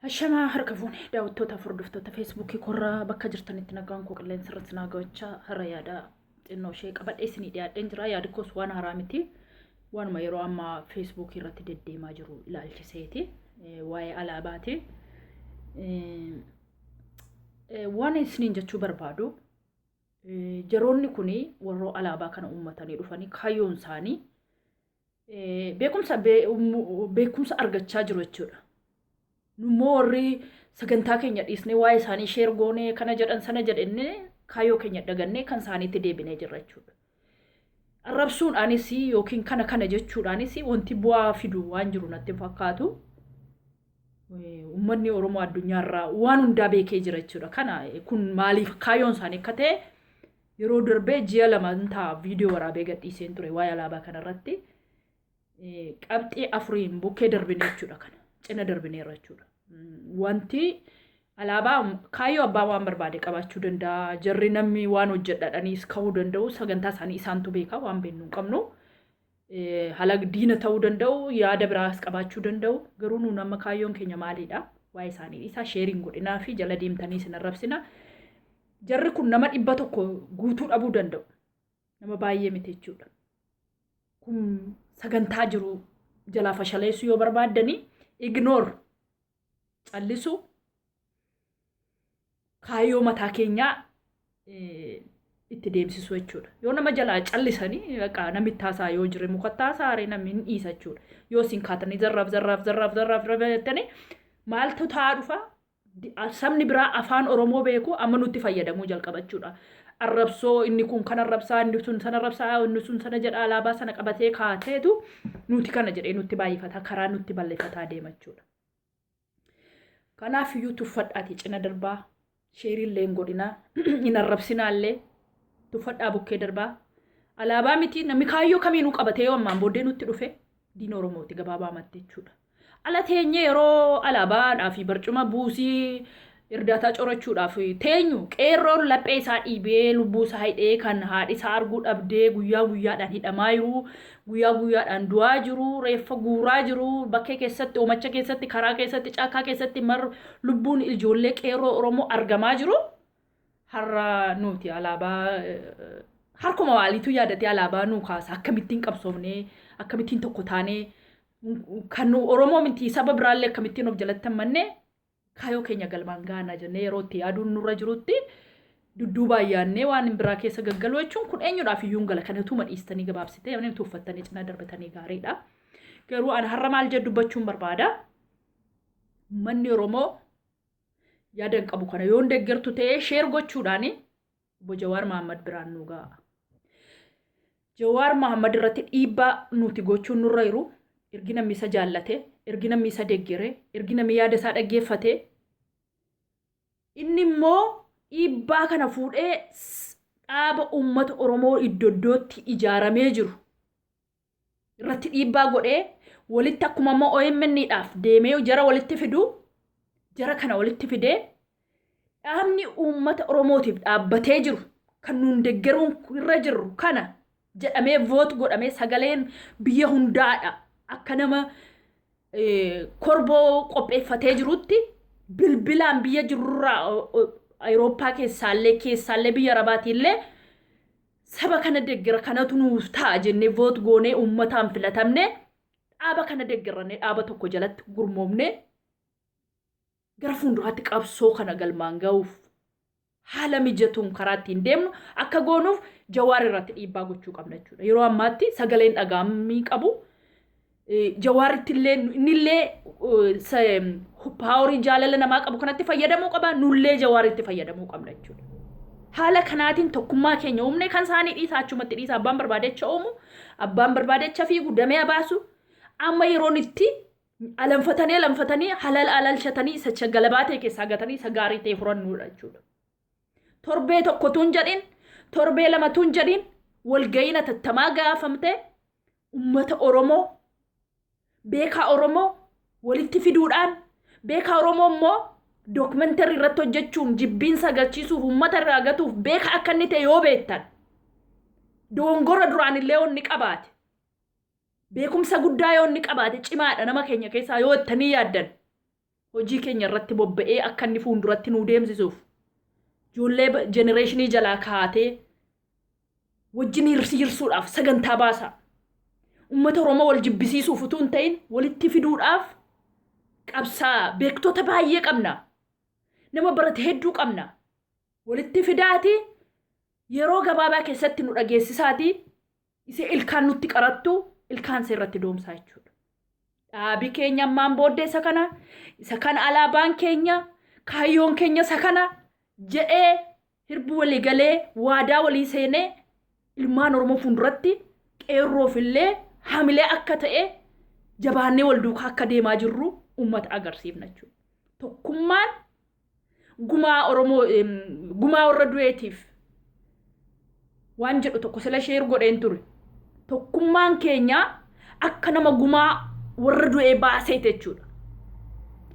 Hashama harka fuune daawwattoota furdiftoota feesbuukii korraa bakka jirtanitti nagaan koo qilleensa irratti naagachaa har'a yaada xinnoo ishee qabadhee isinii dhiyaadheen jira. Yaadi koos waan haaraa miti. Waanuma yeroo ammaa feesbuukii irratti deddeemaa jiru ilaalchiseeti. Waa'ee alaabaati. Waan isiniin jechuu barbaadu jaroonni kuni warroo alaabaa kana uummatanii dhufanii kaayyoon isaanii beekumsa argachaa jiru jechuudha. Nummoo warri sagantaa keenya dhiisnee waa'ee isaanii sheer goonee kana jedhan sana jedhenne kaayyoo keenya dagannee kan isaaniitti deebinee jirra jechuudha. Arrabsuudhaanis yookiin kana jechuudhaanis wanti bu'aa fidu waan jiru natti fakkaatu. Uummanni Oromoo addunyaarraa waan hundaa beekee jira jechuudha. Kana kun maaliif kaayyoon isaanii akka ta'e yeroo darbee ji'a lamaan ta'a viidiyoo waraabee gadhiiseen ture waa'ee alaabaa kanarratti qabxii afuriin bukkee darbinee jechuudha kana. Cina darbineerra jechuudha. Wanti alaabaa kaayyoo abbaa waan barbaade qabaachuu danda'a. Jarri namni waan hojjedhadhaniis ka'uu danda'u. Sagantaa isaanii isaantu beeka waan beeknu hin qabnu. Haala diina ta'uu danda'u. Yaada biraas qabaachuu danda'u. Garuu nuun amma kaayyoon keenya maalidha? Waa'ee isaanii isaa sheeriin godhinaa fi jala deemtanii isin arrabsina. Jarri kun nama 100 guutuu dhabuu danda'u. Nama baay'ee miti jechuudha. Kun sagantaa jiru jalaa fashaleessuu yoo barbaaddanii ignore callisu kaayyoo mataa keenyaa itti deemsisu jechuudha. Yoo nama jalaa callisanii baqa namitti haasaa yoo jire mukatti haasaaree namni hin dhiisa jechuudha. Yoo isin kaatanii zarraaf jettanii maaltu ta'aa dhufa? Sabni biraa afaan Oromoo beeku amma nutti fayyadamuu jalqabachuudha. Arrabsoo inni kun kan arrabsaa inni sun sana arrabsaa inni sun sana jedha alaabaa sana qabatee kaateetu nuti kana jedhee nutti baay'ifata karaa nutti balleeffataa deema jechuudha. Kanaaf iyyuu tuffadhaati cina darbaa sheeriillee hin godhinaa hin arrabsinaallee tuffadhaa bukkee darbaa alaabaa miti namni kaayyoo kamiinuu qabatee yoo ammaan booddee nutti dhufe diina Oromooti gabaabaa matte jechuudha. Ala teenyee yeroo alaabaadhaa fi barcuma buusii irdaataa corachuudhaaf teenyu qeerroon laphee isaa dhiibee lubbuu isaa hidhee kan haadhi isaa arguu dhabdee guyyaadhaan hidhamaa jiru guyyaadhaan du'aa jiru reeffa guuraa jiru bakkee keessatti oomacha keessatti karaa keessatti caakkaa keessatti lubbuun ijoollee qeerroo Oromoo argamaa jiru har'a nuti alaabaa harkuma waaliitu yaadatee alaabaa nuu kaasa akkamittiin qabsoomnee akkamittiin tokko taanee kan Oromoo miti saba biraallee akkamittiin of jalatti hammannee kaayyoo keenya galmaan gaana jennee yeroo itti yaaduun nurra jirutti dudduubaa yaannee waan biraa keessa gaggaluu jechuun kun eenyudhaaf iyyuu gala kanatu madhiistanii gabaabsitee yookiin tuffattanii cina darbatanii gaariidha. Garuu ani har'a maal jedhu dubbachuun barbaada. Manni Oromoo yaadan qabu kana yoo deeggartu ta'ee sheer gochuudhaan obbo Jawaar Mohaammed biraan nu ga'a. Jawaar Mohaammed irratti dhiibbaa nuti gochuun nurra jiru ergi namni isa jaallate ergi namni isa deeggere ergi namni yaada isaa dhaggeeffate inni immoo dhiibbaa kana fuudhee dhaaba uummata Oromoo iddootti ijaaramee jiru irratti dhiibbaa godhee walitti akkuma ammoo OMN'dhaaf deemee jara walitti fidu jara kana walitti fidee dhaabni uummata Oromootiif dhaabbatee jiru kan nuun deeggaruun irra jiru kana jedhamee voot godhamee sagaleen biyya hundaadha akka nama korboo qopheeffatee jirutti bilbilaan biyya jirurraa Awurooppaa keessaallee biyya Arabaatiillee saba kana deeggara kanatu nuuf ta'a jennee voot goonee uummataan filatamne dhaaba kana deeggarannee dhaaba tokko jalatti gurmoomne gara fuulduraatti qabsoo kana galmaan ga'uuf haala mijatuun karaa ittiin deemnu akka goonuuf Jawaar irratti dhiibbaa gochuu qabna jechuudha. Yeroo ammaatti sagaleen dhagaamii qabu Jawaaritti illee innillee paaworii jaalala namaa qabu kanatti fayyadamuu qaba nullee Jawaaritti fayyadamuu qabna jechuudha. Haala kanaatiin tokkummaa keenya uumne kan isaanii dhiisa achumatti dhiisa abbaan barbaadecha uumu abbaan barbaadecha fiigu damee baasu amma yeroon itti alanfatanii halal alalshatanii isa galabaatee keessaa gatanii isa gaarii ta'e furannuudha jechuudha. Torbee tokko tun jedhin torbee lama tun jedhin walga'iin atattamaa gaafamte uummata Oromoo beekaa Oromoo walitti fiduudhaan beekaa Oromoo immoo dookumentari irratti hojjechuun jibbiinsa agarsiisuuf uummata irraa gatuuf beekaa akka inni ta'e yoo beektan dogongora duraan illee onni qabaate beekumsa guddaa yoo inni qabaate cimaadha nama keenya keessaa yoo ittanii yaaddan hojii keenya irratti bobba'ee akka inni fuulduratti nuu deemsisuuf ijoollee jenereeshinii jalaa kaatee wajjin hirsiisuudhaaf sagantaa baasa. Uummata Oromoo wal jibbisiisuuf utuu hin ta'in walitti fiduudhaaf qabsaa beektota baay'ee qabna. Nama barate hedduu qabna. Walitti fidaati yeroo gabaabaa keessatti nu dhageessisaati isee ilkaan nutti qarattu ilkaan seerratti doomsaa jechuudha. Dhaabi keenya ammaan booddee isa kana alaabaan keenya kaayyoon keenya isa kana jedhee hirbu walii galee waadaa walii seenee ilmaan Oromoo fuulduratti qeerroof illee hamilee akka ta'e jabaannee wal duukaa akka deemaa jirru uummata agarsiifna jechuudha. Tokkummaan gumaa Oromoo gumaa warra du'eetiif waan jedhu tokko sila sheer godheen ture. Tokkummaan keenya akka nama gumaa warra du'ee baasee jechuudha.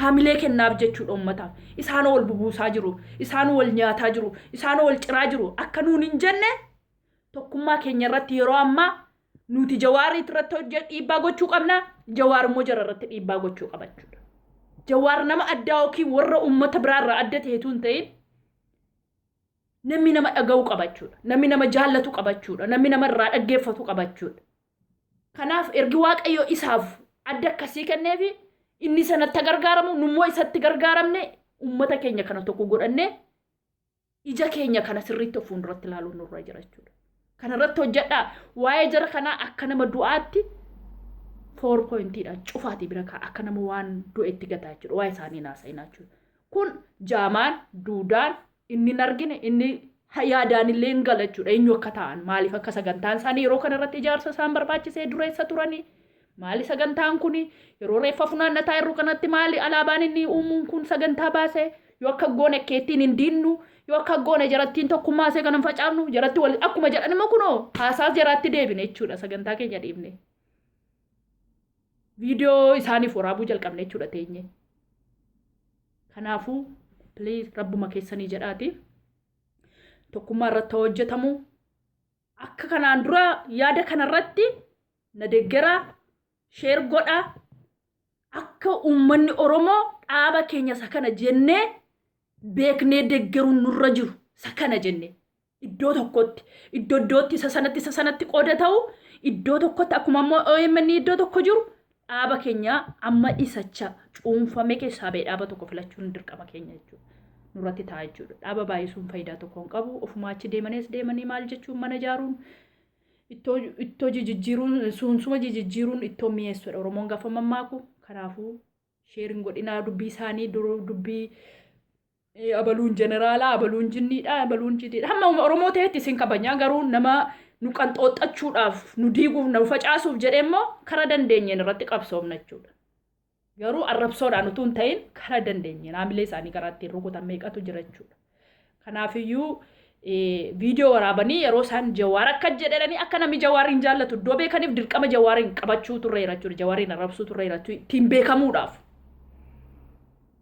Hamilee kennaaf jechuudha uummataaf. Isaan wal bubuusaa jiru, isaan wal nyaataa jiru, isaan wal ciraa jiru akka nuun hin jenne tokkummaa keenya irratti yeroo ammaa nuti Jawaar irratti dhiibbaa gochuu qabna. Jawaar immoo jara irratti dhiibbaa gochuu qaba jechuudha. Jawaar nama addaa yookiin warra uummata biraarraa adda ta'etu hin ta'in namni nama dhaga'u qaba jechuudha. Namni nama jaallatu qaba jechuudha. Namni nama irraa dhaggeeffatu qaba jechuudha. Kanaaf ergi Waaqayyo isaaf adda akkasii kenneefi inni sanatti gargaaramu nummoo isatti gargaaramne uummata keenya kana tokko godhanne ija keenya kana sirriitti of fuulduratti ilaaluun nurra jira jechuudha. Kanarratti hojjedhaa waa'ee jara kanaa akka nama du'aatti 4 pointiidhaan cufaati bira kaa akka nama waan du'etti gataa jechuudha. Waa'ee isaanii naasa'inaa jechuudha. Kun jaamaan duudaan inni argine inni yaadaan illee hin gala jechuudha. Eenyu akka ta'an maaliif akka sagantaan isaanii yeroo kanarratti ijaarsa isaan barbaachisee dureessa turanii maali sagantaan kun yeroo reeffa funaannataa yeroo kanatti maali alaabaan inni uumuun kun sagantaa baasee yoo akka goone keettiin hin diinnu yoo akka goone jarattiin tokkummaa see kanan facaafnu jaratti wal akkuma jedhan immoo kunoo haasaas jaraatti deebine jechuudha sagantaa keenya dhiibne. Viidiyoo isaaniif waraabuu jalqabne jechuudha teenye. Kanaafuu please rabbuma keessanii jedhaati tokkummaa irratti hojjetamu akka kanaan dura yaada kanarratti na deeggaraa sheer godha akka uummanni Oromoo dhaaba keenya isa kana jennee beeknee deeggaruun nurra jiru isa kana jennee iddoo tokkotti iddoo iddootti isa sanatti qooda ta'u iddoo tokkotti akkuma ammoo OMN iddoo tokko jiru dhaaba keenya amma isacha cuunfame keessaa bee dhaaba tokko filachuun dirqama keenya jechuudha. Nurratti ta'a jechuudha. Dhaaba baay'isuun faayidaa tokko hin qabu. Ofuma achi deemanii maal jechuun mana ijaaruun ittoo jijjiiruun suunsuma jijjiiruun ittoo mi'eessuudha. Oromoon gaafa mammaaku kanaafuu sheeriin godhinaa dubbii isaanii dubbii abaluun jeneraalaa abaluun jinniidha abaluun jiddiidha. Hamma Oromoo ta'etti isin kabajaa garuu nama nu qanxooxachuudhaaf nu diiguuf nu facaasuuf jedhee immoo karaa dandeenyeen irratti qabsoomna jechuudha. Garuu arrabsoodhaan utuu hin ta'in karaa dandeenyeen haamilee isaanii karaa ittiin rukutan meeqatu jira jechuudha. Kanaafiyyuu viidiyoo waraabanii yeroo isaan Jawaar akka jedhanii akka namni Jawaariin jaallatu iddoo beekaniif dirqama Jawaariin qabachuu turreera jechuudha. Jawaariin arrabsuu turreera ittiin beekamuudhaaf.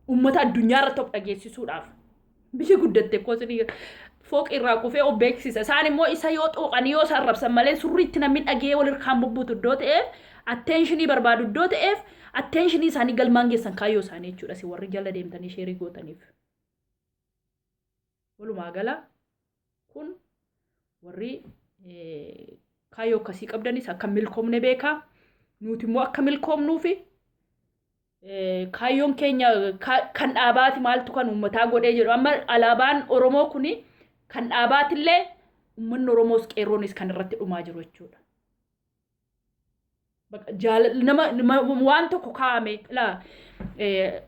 Uummata addunyaa irratti of dhageessisuudhaaf. Biyyi guddatte koosanii fooq irraa kufee of beeksisa. Isaan immoo isa yoo xooqanii yoo isaan rabsan malee surriitti namni dhagee walirkaan bubbutu iddoo ta'eef atteenshinii barbaadu iddoo ta'eef atteenshinii isaanii galmaan geessan kaayyoo isaanii jechuudha. Si warri jala deemtanii sheerii gootaniif. Walumaa gala kun warri kaayyoo akkasii qabdanis akka milkoomne beekaa. Nuti immoo akka milkoomnuufi kaayyoon keenya kan dhaabaati maaltu kan uummataa godhee jedhu. Amma alaabaan Oromoo kuni kan dhaabaatillee uummanni Oromoos qeerroonis kan irratti dhumaa jiru jechuudha. Nama waan tokko kaa'ame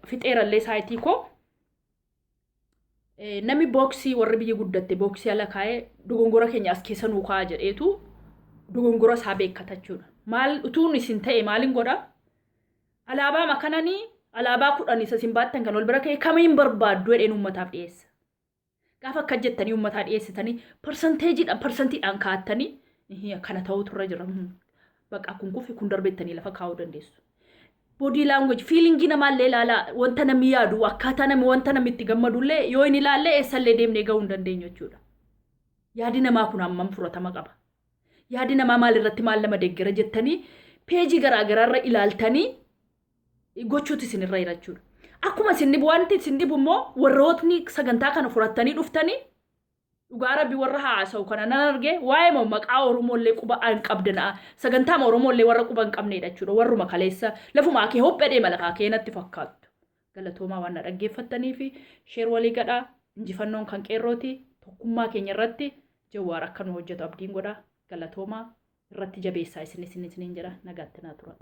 fixeerallee saayitii koo namni booksii warri biyya guddatte booksii ala kaa'ee dogongora keenya as keessa nuu kaa'a jedheetu dogongora isaa beekkata jechuudha. Maal utuun isin ta'e maaliin godha? Alaabaa makananii alaabaa 10 isa isin baattan kan wal bira ka'e kamiin barbaaddu jedheen uummataaf dhiyeessa. Gaafa akka jettanii uummataa dhiyeessitanii persentiidhaan kaa'attanii kana ta'uu turre jira. Bakka kun kufi kun darbettanii lafa kaa'uu dandeessu. Body language feeling namaallee ilaalaa wanta namni yaadu akkaataa namni wanta namni itti gammadullee yoo inni ilaallee eessallee deemnee ga'uu hin dandeenyu jechuudha. Yaadi namaa kun hammam fudhatama qaba. Yaadi namaa maal irratti maal nama deeggara jettanii peejii garaagaraarra ilaaltanii gochuuti isinirra jira jechuudha. akkuma sinni wanti sinni bummoo warrootni sagantaa kana furattanii dhuftanii dhugaa rabbi warra haasa'u kana nan arge waa'ee moo maqaa Oromollee quba an qabdana sagantaa Oromollee warra quba hin qabneedha jechuudha warruma kaleessa lafuma kee hophedee malakaa keenatti fakkaattu galatoomaa waan dhaggeeffattanii fi sheer walii gadhaa injifannoon kan qeerrooti tokkummaa keenya irratti Jawaar akka nu hojjetu abdiin godha galatoomaa irratti jabeessaa isiniin jedha nagaatti naa tura.